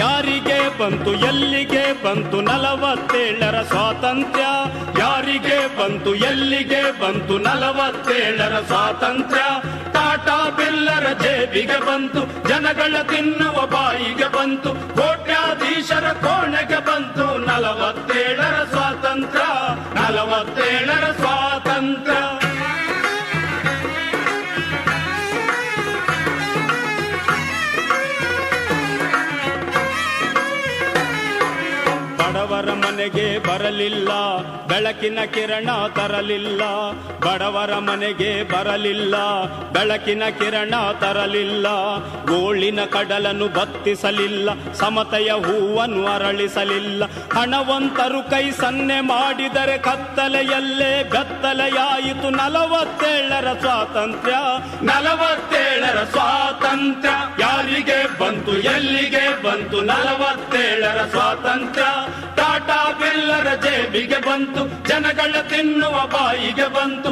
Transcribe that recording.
ಯಾರಿಗೆ ಬಂತು ಎಲ್ಲಿಗೆ ಬಂತು 47ರ ಸ್ವಾತಂತ್ರ್ಯ? ಯಾರಿಗೆ ಬಂತು ಎಲ್ಲಿಗೆ ಬಂತು 47ರ ಸ್ವಾತಂತ್ರ್ಯ? ಟಾಟಾ ಬಿಲ್ಲರ ಜೇಬಿಗೆ ಬಂತು, ಜನಗಳ ತಿನ್ನುವ ಬಾಯಿಗೆ ಬಂತು, ಕೋಟ್ಯಾಧೀಶರ ಕೋಣೆಗೆ ಬಂತು 47ರ ಸ್ವಾತಂತ್ರ್ಯ, 47ರ ಸ್ವಾತಂತ್ರ್ಯ. ಬಡವರ ಮನೆಗೆ ಬರಲಿಲ್ಲ, ಬೆಳಕಿನ ಕಿರಣ ತರಲಿಲ್ಲ. ಬಡವರ ಮನೆಗೆ ಬರಲಿಲ್ಲ, ಬೆಳಕಿನ ಕಿರಣ ತರಲಿಲ್ಲ. ಗೋಳಿನ ಕಡಲನ್ನು ಬತ್ತಿಸಲಿಲ್ಲ, ಸಮತೆಯ ಹೂವನ್ನು ಅರಳಿಸಲಿಲ್ಲ. ಹಣವಂತರು ಕೈ ಸನ್ನೆ ಮಾಡಿದರೆ ಕತ್ತಲೆಯಲ್ಲೇ ಬೆತ್ತಲೆಯಾಯಿತು 47ರ ಸ್ವಾತಂತ್ರ್ಯ, 47ರ ಸ್ವಾತಂತ್ರ್ಯ. ಯಾರಿಗೆ ಬಂತು ಎಲ್ಲಿಗೆ ಬಂತು 47ರ ಸ್ವಾತಂತ್ರ್ಯ? ಟಾಟಾ ಬಿಲ್ಲರ ಜೇಬಿಗೆ ಬಂತು, ಜನಗಳ ತಿನ್ನುವ ಬಾಯಿಗೆ ಬಂತು,